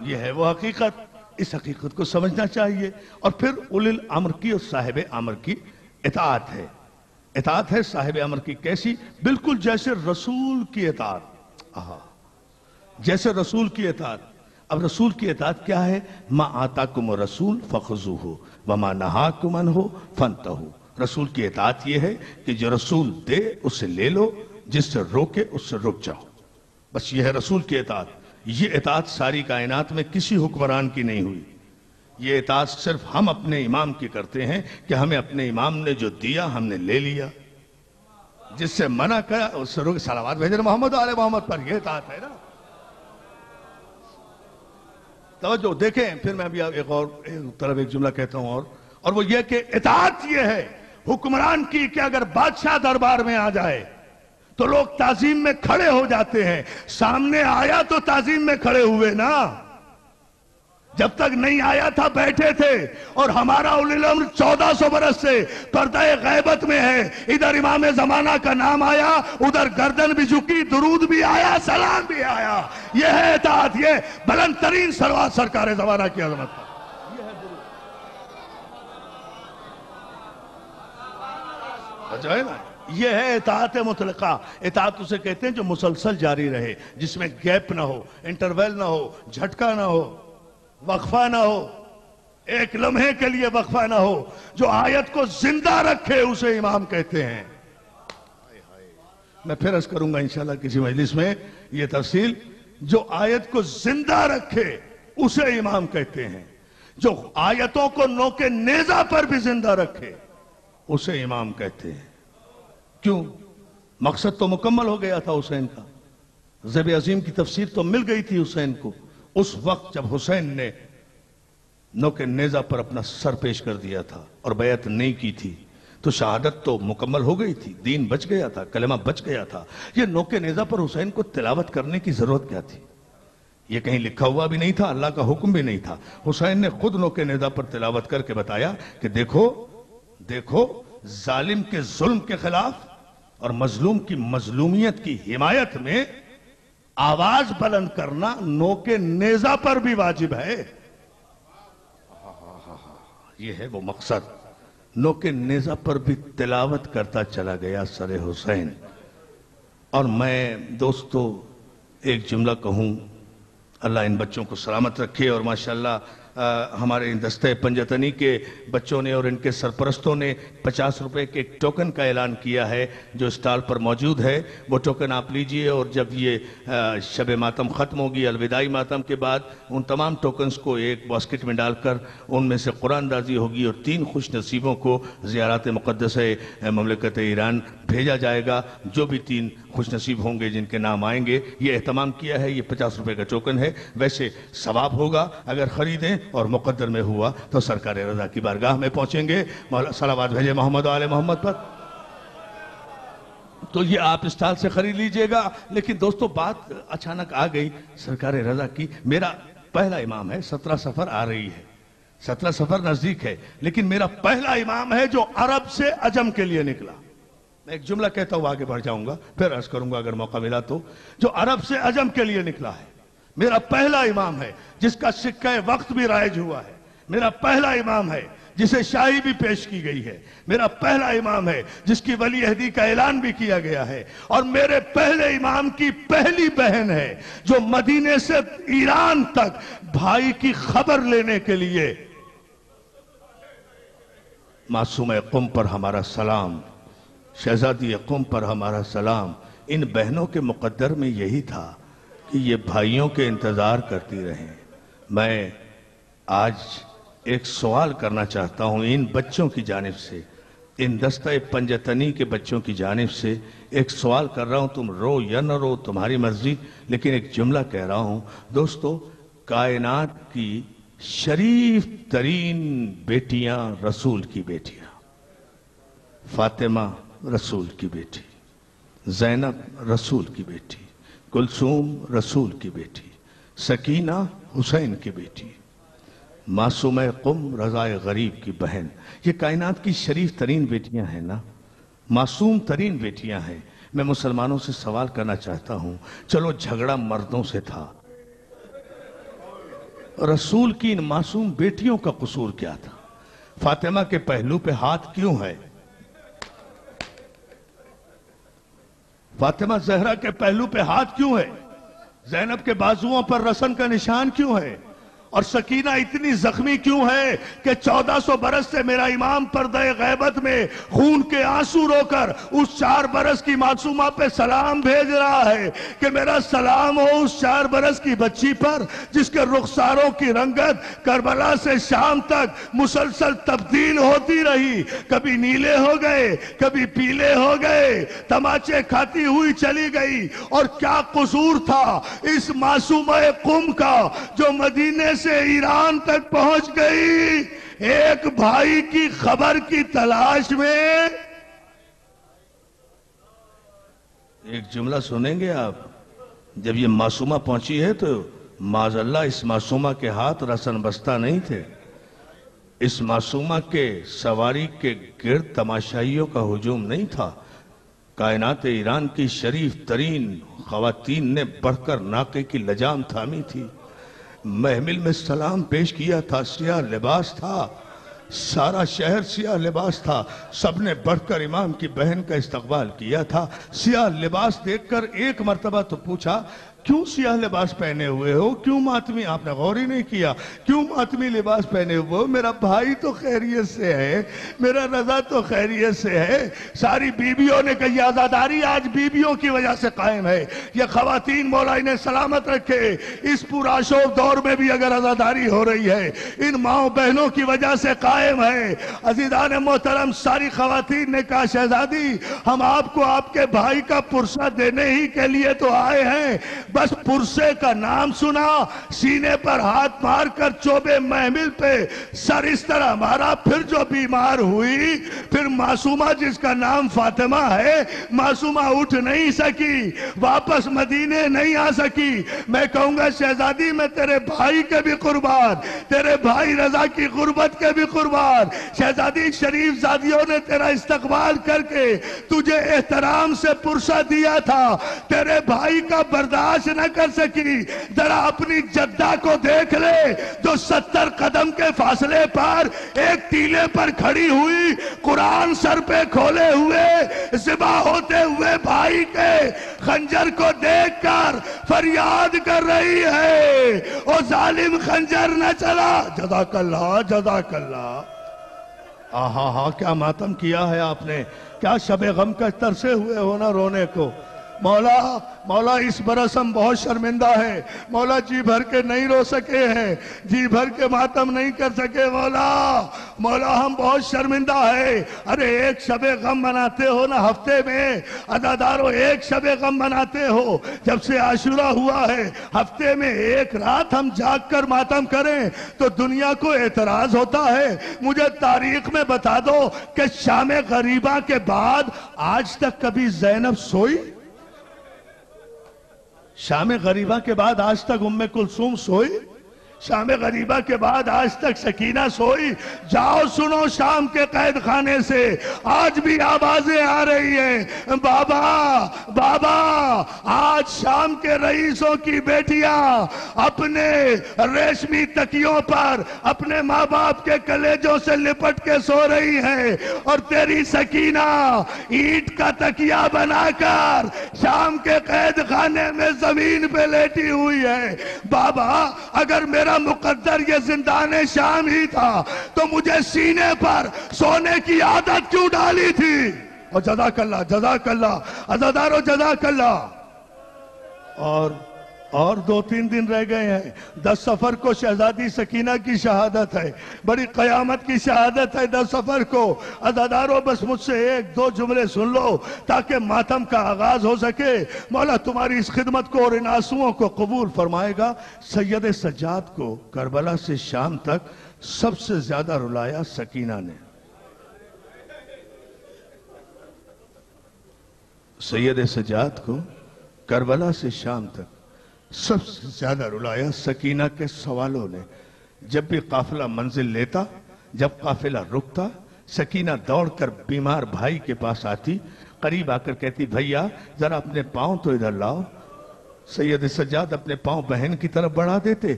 یہ ہے وہ حقیقت۔ اس حقیقت کو سمجھنا چاہیے۔ اور پھر اولی الامر کی اور صاحب امر کی اطاعت ہے۔ اطاعت ہے صاحب امر کی، کیسی؟ بالکل جیسے رسول کی اطاعت، جیسے رسول کی اطاعت۔ اب رسول کی اطاعت کیا ہے؟ ما آتاکم الرسول فخذوہ وما نہاکم عنہ فانتہوا۔ رسول کی اطاعت یہ ہے کہ جو رسول دے اسے لے لو، جس سے روکے اس سے رک جاؤ، بس یہ ہے رسول کی اطاعت۔ یہ اطاعت ساری کائنات میں کسی حکمران کی نہیں ہوئی، یہ اطاعت صرف ہم اپنے امام کی کرتے ہیں کہ ہمیں اپنے امام نے جو دیا ہم نے لے لیا، جس سے منع کیا اس سے روک۔ صلوات بھیجیں محمد و آل محمد پر، یہ اطاعت ہے نا۔ توجہ دیکھیں، پھر میں ابھی ایک اور طرف ایک جملہ کہتا ہوں اور وہ یہ کہ اطاعت یہ ہے حکمران کی کہ اگر بادشاہ دربار میں آ جائے تو لوگ تعظیم میں کھڑے ہو جاتے ہیں، سامنے آیا تو تعظیم میں کھڑے ہوئے نا، جب تک نہیں آیا تھا بیٹھے تھے۔ اور ہمارا اولی الامر 1400 برس سے پردہ غیبت میں ہے، ادھر امام زمانہ کا نام آیا، ادھر گردن بھی جھکی، درود بھی آیا، سلام بھی آیا۔ یہ ہے اطاعت، یہ بلند ترین صلوات سرکار زمانہ کی عظمت پر۔ یہ ہے اطاعت مطلقہ۔ اطاعت اسے کہتے ہیں جو مسلسل جاری رہے، جس میں گیپ نہ ہو، انٹرول نہ ہو، جھٹکا نہ ہو، وقفہ نہ ہو، ایک لمحے کے لیے وقفہ نہ ہو، جو آیت کو زندہ رکھے اسے امام کہتے ہیں۔ میں پھر عرض کروں گا انشاءاللہ کسی مجلس میں یہ تفصیل، جو آیت کو زندہ رکھے اسے امام کہتے ہیں، جو آیتوں کو نوک نیزہ پر بھی زندہ رکھے اسے امام کہتے ہیں۔ کیوں؟ مقصد تو مکمل ہو گیا تھا حسین کا، ذبح عظیم کی تفسیر تو مل گئی تھی حسین کو۔ اس وقت جب حسین نے نوک نیزہ پر اپنا سر پیش کر دیا تھا اور بیعت نہیں کی تھی تو شہادت تو مکمل ہو گئی تھی، دین بچ گیا تھا، کلمہ بچ گیا تھا۔ یہ نوک نیزہ پر حسین کو تلاوت کرنے کی ضرورت کیا تھی؟ یہ کہیں لکھا ہوا بھی نہیں تھا، اللہ کا حکم بھی نہیں تھا۔ حسین نے خود نوک نیزہ پر تلاوت کر کے بتایا کہ دیکھو ظالم کے ظلم کے خلاف اور مظلوم کی مظلومیت کی حمایت میں آواز بلند کرنا نوک نیزہ پر بھی واجب ہے۔ یہ ہے وہ مقصد۔ نوک نیزہ پر بھی تلاوت کرتا چلا گیا سر حسین۔ اور میں دوستو ایک جملہ کہوں، اللہ ان بچوں کو سلامت رکھے، اور ماشاءاللہ ہمارے دستہ پنجتنی کے بچوں نے اور ان کے سرپرستوں نے 50 روپے کے ایک ٹوکن کا اعلان کیا ہے جو اسٹال پر موجود ہے۔ وہ ٹوکن آپ لیجئے، اور جب یہ شب ماتم ختم ہوگی، الوداعی ماتم کے بعد ان تمام ٹوکنز کو ایک باسکٹ میں ڈال کر ان میں سے قرآن دازی ہوگی اور 3 خوش نصیبوں کو زیارات مقدسہ مملکت ایران بھیجا جائے گا۔ جو بھی 3 خوش نصیب ہوں گے جن کے نام آئیں گے، یہ اہتمام کیا ہے۔ یہ 50 روپے کا ٹوکن ہے، ویسے ثواب ہوگا اگر خریدیں، اور مقدر میں ہوا تو سرکار رضا کی بارگاہ میں پہنچیں گے۔ صلوات بھیجے محمد و آل محمد پر۔ تو یہ آپ اسٹال سے خرید لیجئے گا۔ لیکن دوستو بات اچانک آ گئی سرکار رضا کی۔ میرا پہلا امام ہے، 17 سفر آ رہی ہے، 17 سفر نزدیک ہے، لیکن میرا پہلا امام ہے جو عرب سے عجم کے لیے نکلا۔ میں ایک جملہ کہتا ہوں آگے بڑھ جاؤں گا، پھر عرض کروں گا اگر موقع ملا تو۔ جو عرب سے عجم کے لیے نکلا ہے، میرا پہلا امام ہے جس کا سکہ وقت بھی رائج ہوا ہے، میرا پہلا امام ہے جسے شاہی بھی پیش کی گئی ہے، میرا پہلا امام ہے جس کی ولی عہدی کا اعلان بھی کیا گیا ہے، اور میرے پہلے امام کی پہلی بہن ہے جو مدینے سے ایران تک بھائی کی خبر لینے کے لیے۔ معصومہ قم پر ہمارا سلام، شہزادی قم پر ہمارا سلام۔ ان بہنوں کے مقدر میں یہی تھا کہ یہ بھائیوں کے انتظار کرتی رہیں۔ میں آج ایک سوال کرنا چاہتا ہوں ان بچوں کی جانب سے، ان دستہ پنجتنی کے بچوں کی جانب سے ایک سوال کر رہا ہوں، تم رو یا نہ رو تمہاری مرضی، لیکن ایک جملہ کہہ رہا ہوں۔ دوستو، کائنات کی شریف ترین بیٹیاں رسول کی بیٹیاں، فاطمہ رسول کی بیٹی، زینب رسول کی بیٹی، کلثوم رسول کی بیٹی، سکینہ حسین کی بیٹی، معصومہ قم رضائے غریب کی بہن، یہ کائنات کی شریف ترین بیٹیاں ہیں نا، معصوم ترین بیٹیاں ہیں۔ میں مسلمانوں سے سوال کرنا چاہتا ہوں، چلو جھگڑا مردوں سے تھا، رسول کی ان معصوم بیٹیوں کا قصور کیا تھا؟ فاطمہ کے پہلو پہ ہاتھ کیوں ہے؟ فاطمہ زہرا کے پہلو پہ ہاتھ کیوں ہے؟ زینب کے بازوؤں پر رسن کا نشان کیوں ہے؟ اور سکینہ اتنی زخمی کیوں ہے کہ 1400 برس سے میرا امام پردہ غیبت میں خون کے آنسو رو کر اس 4 برس کی معصومہ پہ سلام بھیج رہا ہے کہ میرا سلام ہو اس 4 برس کی بچی پر جس کے رخساروں کی رنگت کربلا سے شام تک مسلسل تبدیل ہوتی رہی، کبھی نیلے ہو گئے، کبھی پیلے ہو گئے، تماچے کھاتی ہوئی چلی گئی۔ اور کیا قصور تھا اس معصومہ قم کا جو مدینے سے ایران تک پہنچ گئی ایک بھائی کی خبر کی تلاش میں؟ ایک جملہ سنیں گے آپ، جب یہ معصومہ پہنچی ہے تو معاذ اللہ اس معصومہ کے ہاتھ رسن بستہ نہیں تھے، اس معصومہ کے سواری کے گرد تماشائیوں کا ہجوم نہیں تھا۔ کائنات ایران کی شریف ترین خواتین نے بڑھ کر ناقے کی لجام تھامی تھی، محمل میں سلام پیش کیا تھا، سیاہ لباس تھا، سارا شہر سیاہ لباس تھا، سب نے بڑھ کر امام کی بہن کا استقبال کیا تھا۔ سیاہ لباس دیکھ کر ایک مرتبہ تو پوچھا، کیوں سیاہ لباس پہنے ہوئے ہو؟ کیوں ماتمی؟ آپ نے غور ہی نہیں کیا، کیوں ماتمی لباس پہنے ہوئے ہو؟ میرا بھائی تو خیریت سے ہے، میرا رضا تو خیریت سے ہے۔ ساری بیویوں نے کہا یہ عزاداری آج بیویوں کی وجہ سے قائم ہے، یہ خواتین مولا انہیں سلامت رکھے، اس پرآشوب دور میں بھی اگر عزاداری ہو رہی ہے ان ماؤں بہنوں کی وجہ سے قائم ہے۔ عزیزان محترم، ساری خواتین نے کہا شہزادی ہم آپ کو آپ کے بھائی کا پرسہ دینے ہی کے لیے تو آئے ہیں، بس پرسے کا نام سنا، سینے پر ہاتھ مار کر چوبے محمل پہ سر اس طرح مارا، پھر جو بیمار ہوئی، پھر معصومہ جس کا نام فاطمہ ہے، معصومہ اٹھ نہیں سکی، واپس مدینے نہیں آ سکی۔ میں کہوں گا شہزادی میں تیرے بھائی کے بھی قربان، تیرے بھائی رضا کی غربت کے بھی قربان۔ شہزادی شریف زادیوں نے تیرا استقبال کر کے تجھے احترام سے پرسہ دیا تھا، تیرے بھائی کا برداشت نہ کر سکی۔ ذرا اپنی جدہ کو دیکھ لے جو 70 قدم کے فاصلے پر ایک ٹیلے پر کھڑی ہوئی، قرآن سر پہ کھولے ہوئے، ذبح ہوتے ہوئے بھائی کے خنجر کو دیکھ کر فریاد کر رہی ہے، او ظالم خنجر نہ چلا۔ جزاک اللہ، جزاک اللہ۔ آہا کیا ماتم کیا ہے آپ نے، کیا شب غم کا ترسے ہوئے ہو نا رونے کو۔ مولا اس برس ہم بہت شرمندہ ہیں، مولا جی بھر کے نہیں رو سکے ہیں، جی بھر کے ماتم نہیں کر سکے، مولا ہم بہت شرمندہ ہیں۔ ارے ایک شب غم مناتے ہو نا ہفتے میں، عزادارو ایک شب غم مناتے ہو، جب سے عاشورہ ہوا ہے ہفتے میں ایک رات ہم جاگ کر ماتم کریں تو دنیا کو اعتراض ہوتا ہے۔ مجھے تاریخ میں بتا دو کہ شام غریبہ کے بعد آج تک کبھی زینب سوئی؟ شام غریبہ کے بعد آج تک ام کلثوم سوئی؟ شام غریبہ کے بعد آج تک سکینہ سوئی؟ جاؤ سنو شام کے قید خانے سے آج بھی آوازیں آ رہی ہیں، بابا بابا۔ آج شام کے رئیسوں کی بیٹیاں اپنے ریشمی تکیوں پر اپنے ماں باپ کے کلیجوں سے لپٹ کے سو رہی ہیں، اور تیری سکینہ اینٹ کا تکیہ بنا کر شام کے قید خانے میں زمین پہ لیٹی ہوئی ہے۔ بابا اگر میرا مقدر یہ زندان شام ہی تھا تو مجھے سینے پر سونے کی عادت کیوں ڈالی تھی؟ اور جزاک اللہ جزاک اللہ عزادارو جزاک اللہ۔ اور 2-3 دن رہ گئے ہیں، 10 سفر کو شہزادی سکینہ کی شہادت ہے، بڑی قیامت کی شہادت ہے 10 سفر کو۔ عزادارو بس مجھ سے 1-2 جملے سن لو تاکہ ماتم کا آغاز ہو سکے۔ مولا تمہاری اس خدمت کو اور ان آنسوؤں کو قبول فرمائے گا۔ سید سجاد کو کربلا سے شام تک سب سے زیادہ رلایا سکینہ نے۔ سید سجاد کو کربلا سے شام تک سب سے زیادہ رلایا سکینہ کے سوالوں نے۔ جب بھی قافلہ منزل لیتا، جب قافلہ رکتا، سکینہ دوڑ کر بیمار بھائی کے پاس آتی، قریب آ کر کہتی بھائیا ذرا اپنے پاؤں تو ادھر لاؤ۔ سید سجاد اپنے پاؤں بہن کی طرف بڑھا دیتے،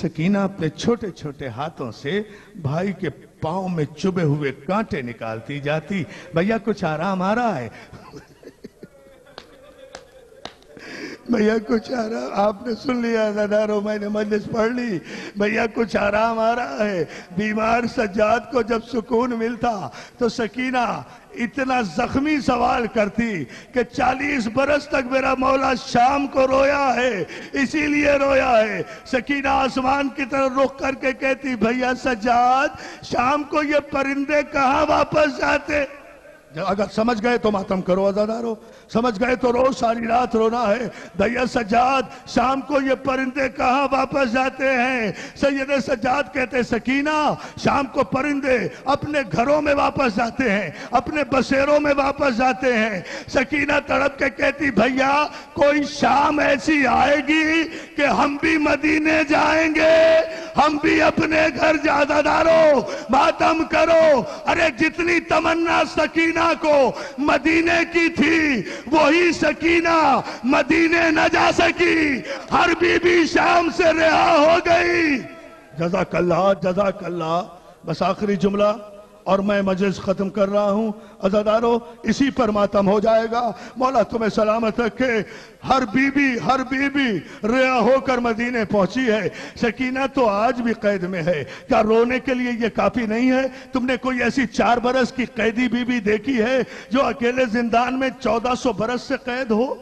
سکینہ اپنے چھوٹے چھوٹے ہاتھوں سے بھائی کے پاؤں میں چبھے ہوئے کانٹے نکالتی جاتی، بھائیا کچھ آرام آ رہا ہے؟ بھیا کچھ آرام، آپ نے سن لیا عزادارو، میں نے مجلس پڑھ لی، بھیا کچھ آرام آ رہا ہے۔ بیمار سجاد کو جب سکون ملتا تو سکینہ اتنا زخمی سوال کرتی کہ 40 برس تک میرا مولا شام کو رویا ہے، اسی لیے رویا ہے۔ سکینہ آسمان کی طرف رخ کر کے کہتی بھیا سجاد شام کو یہ پرندے کہاں واپس جاتے؟ اگر سمجھ گئے تو ماتم کرو عزادارو، سمجھ گئے تو رو، ساری رات رونا ہے۔ بھیا سجاد شام کو یہ پرندے کہاں واپس جاتے ہیں؟ سید سجاد کہتے سکینہ شام کو پرندے اپنے گھروں میں واپس جاتے ہیں، اپنے بسیروں میں واپس جاتے ہیں۔ سکینہ تڑپ کے کہتی بھیا کوئی شام ایسی آئے گی کہ ہم بھی مدینے جائیں گے، ہم بھی اپنے گھر جا۔ عزادارو ماتم کرو، ارے جتنی تمنا سکینہ کو مدینے کی تھی وہی سکینہ مدینے نہ جا سکی، ہر بی بی شام سے رہا ہو گئی۔ جزاک اللہ جزاک اللہ۔ بس آخری جملہ اور میں مجلس ختم کر رہا ہوں۔ عزادارو اسی پر ماتم ہو جائے گا۔ مولا تمہیں سلامت رکھے۔ ہر بی بی رہا ہو کر مدینے پہنچی ہے، سکینہ تو آج بھی قید میں ہے۔ کیا رونے کے لیے یہ کافی نہیں ہے؟ تم نے کوئی ایسی 4 برس کی قیدی بی بی دیکھی ہے جو اکیلے زندان میں 1400 برس سے قید ہو؟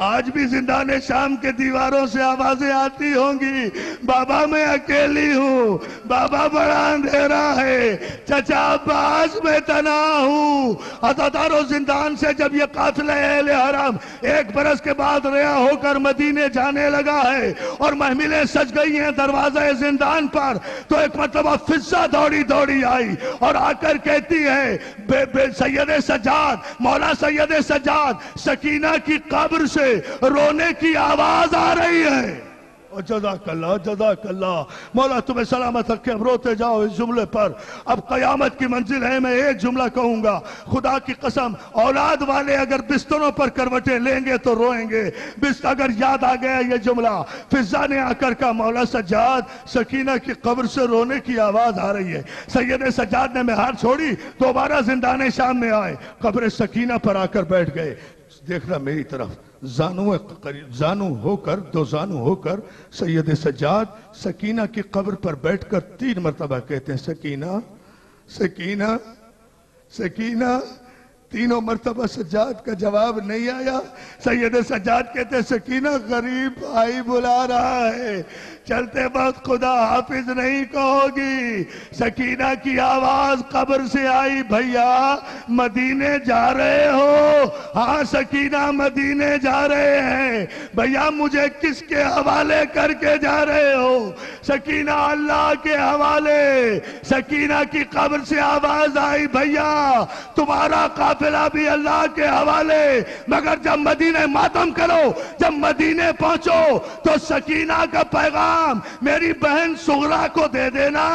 آج بھی زندان شام کے دیواروں سے آوازیں آتی ہوں گی، بابا میں اکیلی ہوں، بابا بڑا اندھیرا ہے، چچا عباس میں تنہا ہوں۔ عزادارو زندان سے جب یہ قافلہ اہل حرم 1 برس کے بعد رہا ہو کر مدینے جانے لگا ہے اور محملیں سج گئی ہیں دروازہ زندان پر، تو ایک مرتبہ فضہ دوڑی دوڑی آئی اور آ کر کہتی ہے سید سجاد، مولا سید سجاد، سکینہ کی قبر سے رونے کی آواز آ رہی ہے۔ اور جزاک اللہ جزاک اللہ۔ مولا تمہیں سلامت رکھے۔ اب روتے جاؤ اس جملے پر، اب قیامت کی منزل ہے۔ میں ایک جملہ کہوں گا، خدا کی قسم اولاد والے اگر بستروں پر کروٹیں لیں گے تو روئیں گے۔ اگر یاد آ گیا یہ جملہ، فضہ نے آ کر کہا مولا سجاد سکینہ کی قبر سے رونے کی آواز آ رہی ہے۔ سید سجاد نے مہار چھوڑی، دوبارہ زندان شام میں آئے، قبر سکینہ پر آ کر بیٹھ گئے۔ دیکھنا میری طرف، زانو ہو کر 2 زانو ہو کر سید سجاد سکینہ کی قبر پر بیٹھ کر 3 مرتبہ کہتے ہیں سکینہ سکینہ سکینہ۔ 3 مرتبہ سجاد کا جواب نہیں آیا۔ سید سجاد کہتے ہیں سکینہ غریب بھائی بلا رہا ہے، چلتے وقت خدا حافظ نہیں کہو گی۔ سکینہ کی آواز قبر سے آئی، بھیا مدینے جا رہے ہو؟ ہاں سکینہ مدینے جا رہے ہیں۔ بھیا مجھے کس کے حوالے کر کے جا رہے ہو؟ سکینہ اللہ کے حوالے. سکینہ کی قبر سے آواز آئی بھیا تمہارا قافلہ بھی اللہ کے حوالے. مگر جب مدینے ماتم کرو, جب مدینے پہنچو تو سکینہ کا پیغام میری بہن صغرا کو دے دینا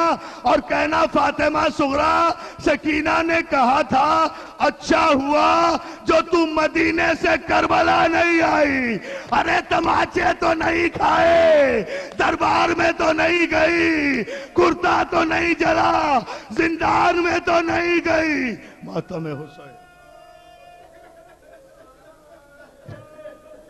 اور کہنا فاطمہ صغرا سکینہ نے کہا تھا اچھا ہوا جو تم مدینے سے کربلا نہیں آئی. ارے تماچے تو نہیں کھائے, دربار میں تو نہیں گئی, کرتا تو نہیں جلا, زندان میں تو نہیں گئی. ماتم حسین